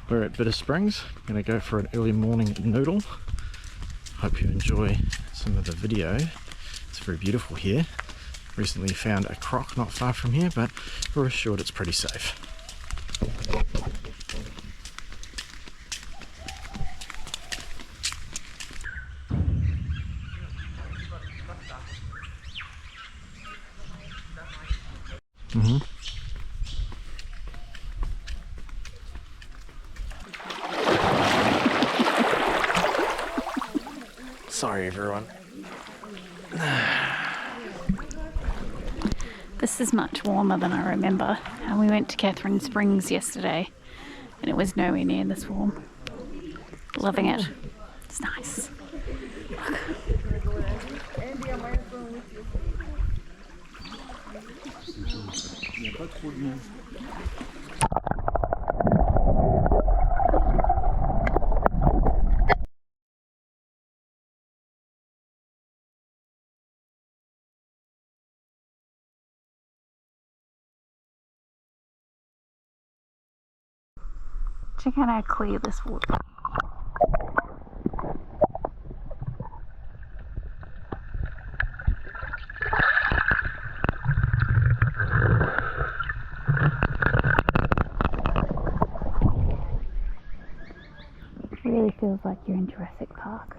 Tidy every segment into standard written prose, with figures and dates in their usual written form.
We're at Bitter Springs. I'm going to go for an early morning noodle. Hope you enjoy some of the video. It's very beautiful here. Recently found a croc not far from here, but we're assured it's pretty safe. Sorry everyone. This is much warmer than I remember. We went to Catherine Springs yesterday and it was nowhere near this warm. Loving it. It's nice. Check out how clear this water is. It really feels like you're in Jurassic Park.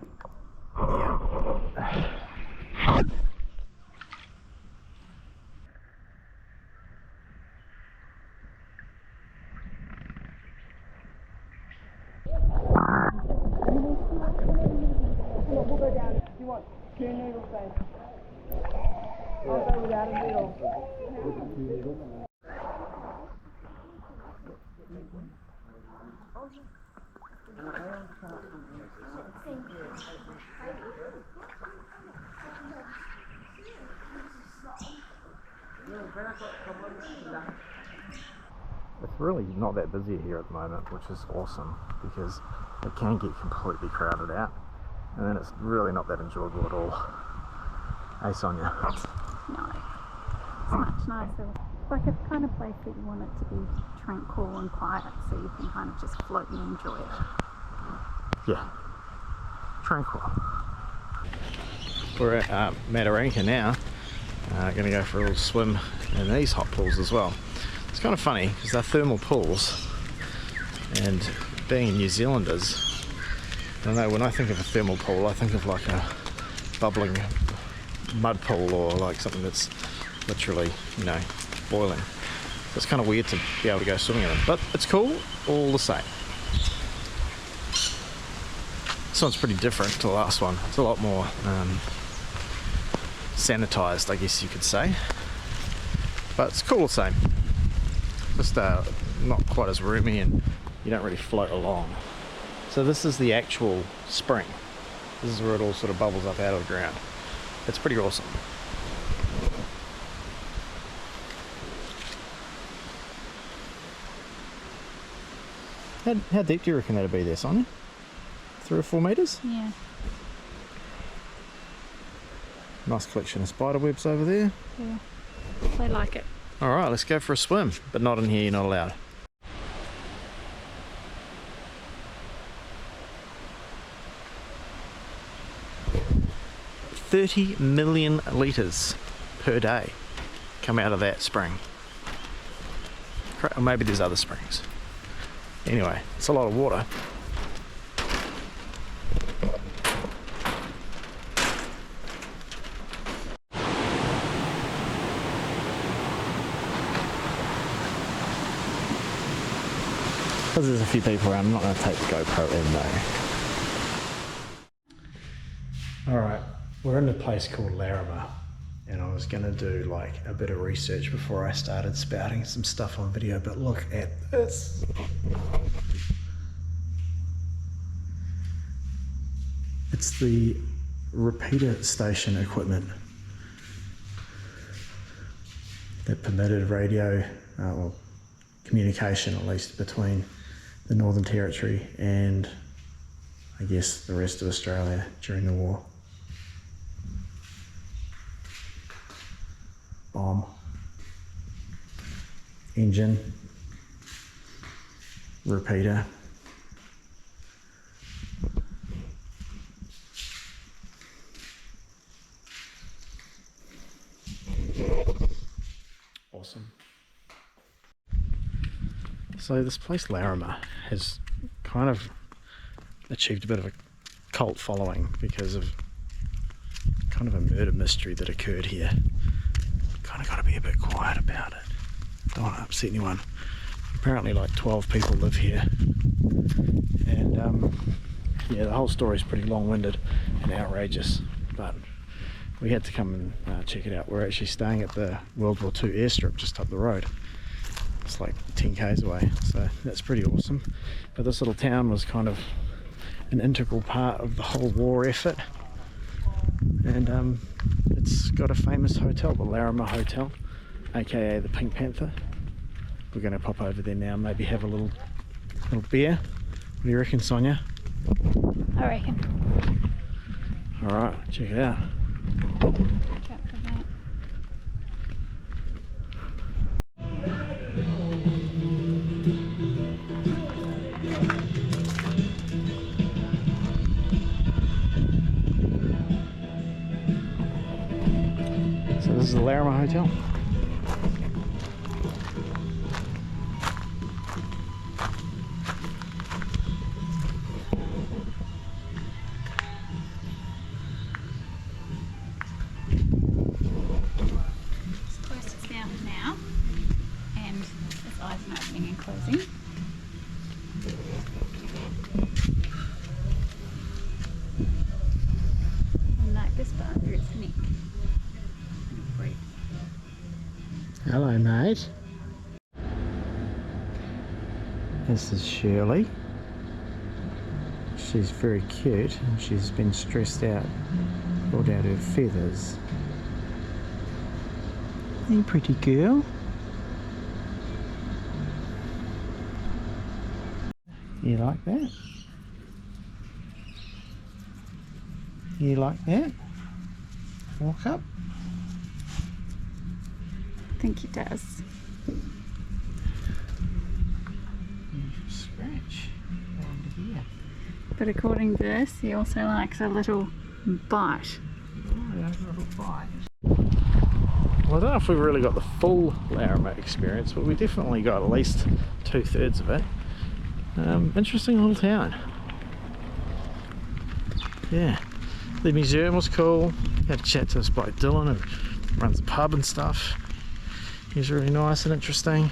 We'll go down. You want 2 noodles, babe? I'll go without a noodle. It's really not that busy here at the moment, which is awesome because it can get completely crowded out and then it's really not that enjoyable at all. Hey Sonia. No, it's much nicer. It's like a kind of place that you want it to be tranquil and quiet so you can kind of just float and enjoy it. Yeah, tranquil. We're at Mataranka now. Going to go for a little swim in these hot pools as well. It's kind of funny because they're thermal pools, and being New Zealanders, I don't know, when I think of a thermal pool I think of like a bubbling mud pool or like something that's literally, you know, boiling. So it's kind of weird to be able to go swimming in them, but it's cool all the same. This one's pretty different to the last one. It's a lot more sanitized, I guess you could say, but it's cool the same. Just not quite as roomy and you don't really float along. So this is the actual spring. This is where it all sort of bubbles up out of the ground. It's pretty awesome. How deep do you reckon that'd be there, Sonia? 3 or 4 metres? Yeah. Nice collection of spider webs over there. Yeah. They like it. Alright, let's go for a swim, but not in here, you're not allowed. $30 million litres per day come out of that spring. Or maybe there's other springs. Anyway, it's a lot of water. Because there's a few people around, I'm not going to take the GoPro in though. Alright, we're in a place called Larrimah, and I was going to do like a bit of research before I started spouting some stuff on video, but look at this. It's the repeater station equipment that permitted radio, or communication at least, between the Northern Territory and I guess the rest of Australia during the war. Bomb, engine, repeater, So this place Larrimah has kind of achieved a bit of a cult following because of kind of a murder mystery that occurred here. Kind of got to be a bit quiet about it. Don't want to upset anyone. Apparently like 12 people live here, and yeah, the whole story is pretty long-winded and outrageous, but we had to come and check it out. We're actually staying at the World War II airstrip just up the road. It's like 10 k's away, so that's pretty awesome. But this little town was kind of an integral part of the whole war effort, and it's got a famous hotel, the Larrimah Hotel, aka the Pink Panther. We're going to pop over there now, maybe have a little beer. What do you reckon, Sonia? I reckon. Alright, check it out. So this is the Larrimah Hotel. Hello, mate. This is Shirley. She's very cute and she's been stressed out, pulled out her feathers. Hey, pretty girl. You like that? You like that? Walk up. I think he does. Scratch under here. But according to this, he also likes a little bite. Oh, a little bite. Well, I don't know if we really got the full Larrimah experience, but we definitely got at least 2/3 of it. Interesting little town. Yeah. The museum was cool. Had a chat to this bloke Dylan, who runs a pub and stuff. He's really nice and interesting.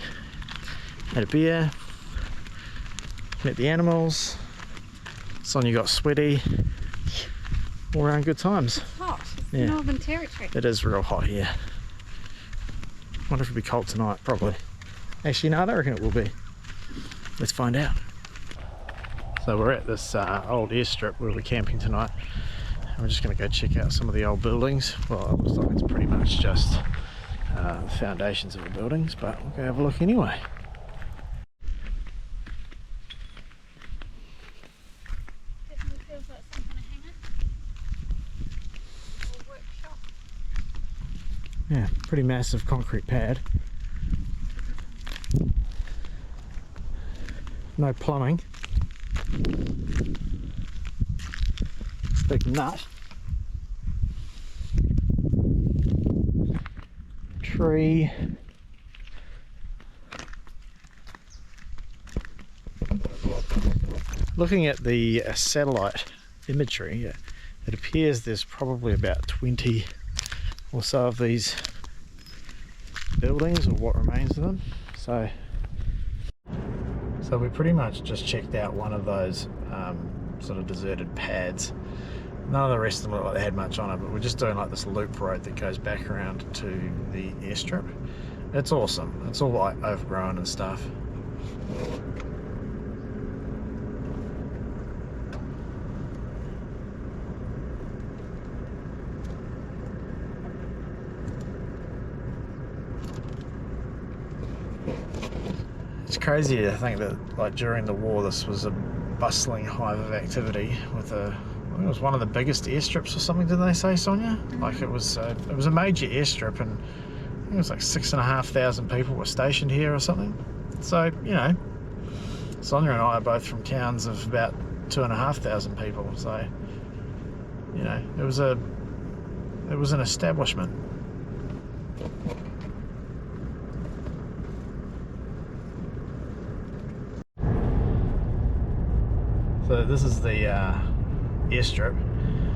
Had a beer. Met the animals. Sonia got sweaty. All around good times. It's hot. It's Yeah. Northern Territory. It is real hot here. Wonder if it'll be cold tonight. Probably. Actually, no, I don't reckon it will be. Let's find out. So we're at this old airstrip where we're camping tonight. And we're just going to go check out some of the old buildings. Well, it looks like it's pretty much just the foundations of the buildings, but we'll go have a look anyway. Definitely feels like some kind of hangar or workshop. Yeah, pretty massive concrete pad. No plumbing. Big nut. Tree. Looking at the satellite imagery, it appears there's probably about 20 or so of these buildings, or what remains of them. So we pretty much just checked out one of those sort of deserted pads. None of the rest of them look like they had much on it, but we're just doing like this loop road that goes back around to the airstrip. It's awesome. It's all like overgrown and stuff. It's crazy to think that like during the war this was a bustling hive of activity with I think it was one of the biggest airstrips or something, didn't they say, Sonia? Like it was a major airstrip, and I think it was like 6,500 people were stationed here or something. So, you know, Sonia and I are both from towns of about 2,500 people, so, you know, it was an establishment. So this is the airstrip.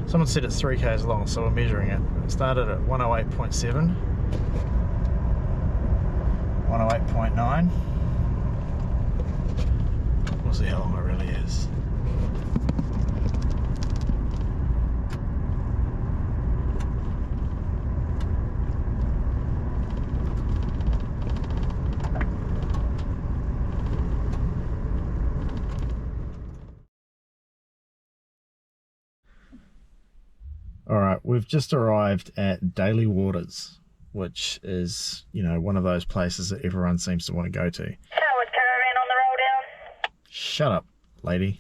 Someone said it's 3 k's long, so we're measuring it. It started at 108.7, 108.9. We'll see how long it really is. Alright, we've just arrived at Daly Waters, which is, you know, one of those places that everyone seems to want to go to. Caravan on the roll down. Shut up, lady.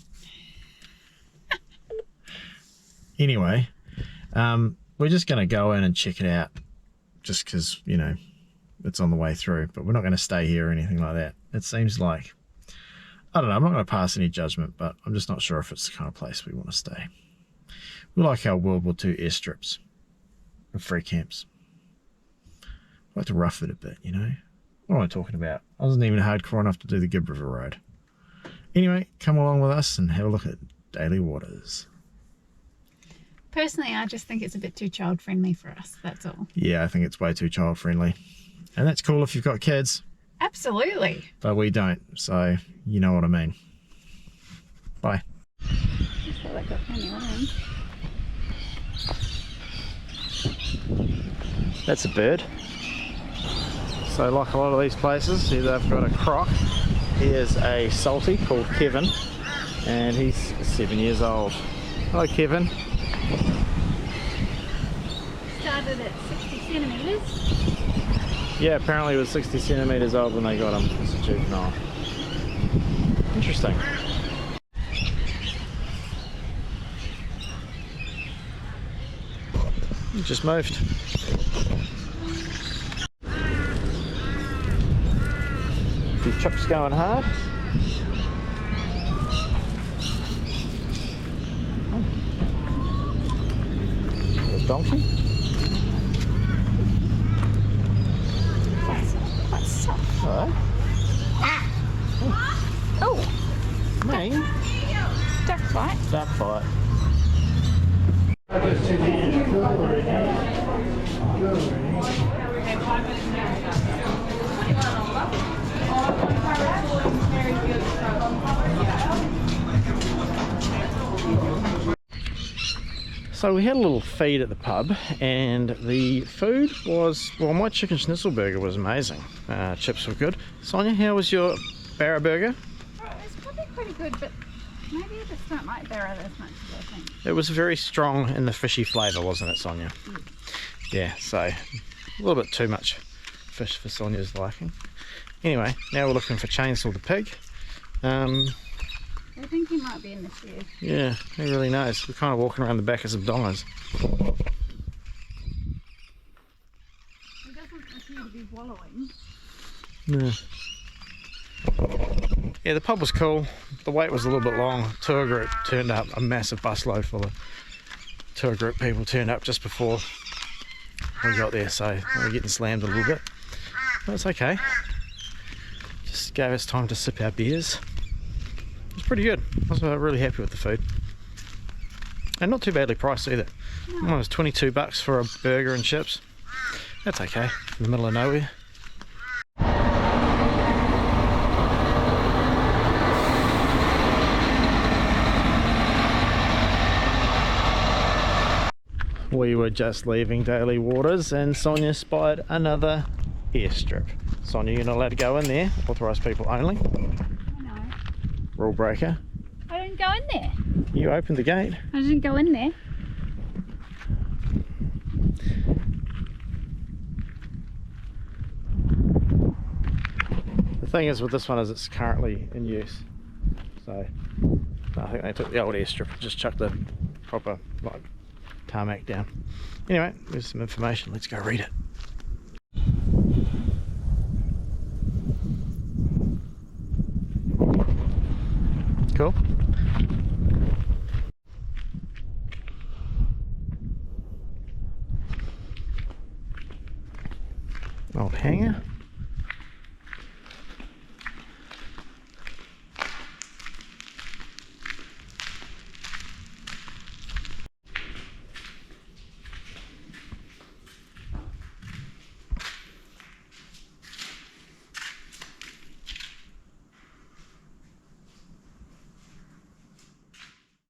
Anyway, we're just going to go in and check it out, just because, you know, it's on the way through, but we're not going to stay here or anything like that. It seems like, I don't know, I'm not going to pass any judgment, but I'm just not sure if it's the kind of place we want to stay. We like our World War II airstrips and free camps. I like to rough it a bit, you know. What am I talking about? I wasn't even hardcore enough to do the Gibb River Road. Anyway, come along with us and have a look at Daly Waters. Personally, I just think it's a bit too child friendly for us, that's all. Yeah, I think it's way too child friendly. And that's cool if you've got kids. Absolutely. But we don't, so you know what I mean. Bye. So they got plenty of room. That's a bird. So like a lot of these places, here they've got a croc. Here's a salty called Kevin, and he's 7 years old. Hello, Kevin. Started at 60 centimetres. Yeah, apparently he was 60 centimetres old when they got him as a juvenile. Interesting. He just moved. The truck's going hard. A donkey. Quite soft. Hello. Oh, Me. duck fight. Duck fight. So we had a little feed at the pub, and the food was, well, my chicken schnitzel burger was amazing. Chips were good. Sonia, how was your barra burger? Oh, it's probably pretty good, but maybe I just don't like barra as much as I think. It was very strong in the fishy flavour, wasn't it, Sonia? Yeah, so a little bit too much fish for Sonia's liking. Anyway, now we're looking for Chainsaw the pig. I think he might be in the shed. Yeah, who really knows? We're kind of walking around the back of some dongas. He doesn't appear to be wallowing. No. Yeah, the pub was cool. The wait was a little bit long. Tour group turned up, a massive busload full of tour group people turned up just before we got there, so we were getting slammed a little bit. But it's okay. Just gave us time to sip our beers. It was pretty good. I was really happy with the food. And not too badly priced either. It was $22 for a burger and chips. That's okay, in the middle of nowhere. We were just leaving Daly Waters and Sonia spied another airstrip. Sonia, you're not allowed to go in there. Authorised people only. I know. Rule breaker. I didn't go in there. You opened the gate. I didn't go in there. The thing is with this one is it's currently in use. So I think they took the old airstrip and just chucked the proper like tarmac down. Anyway, there's some information. Let's go read it. Cool. Old hangar.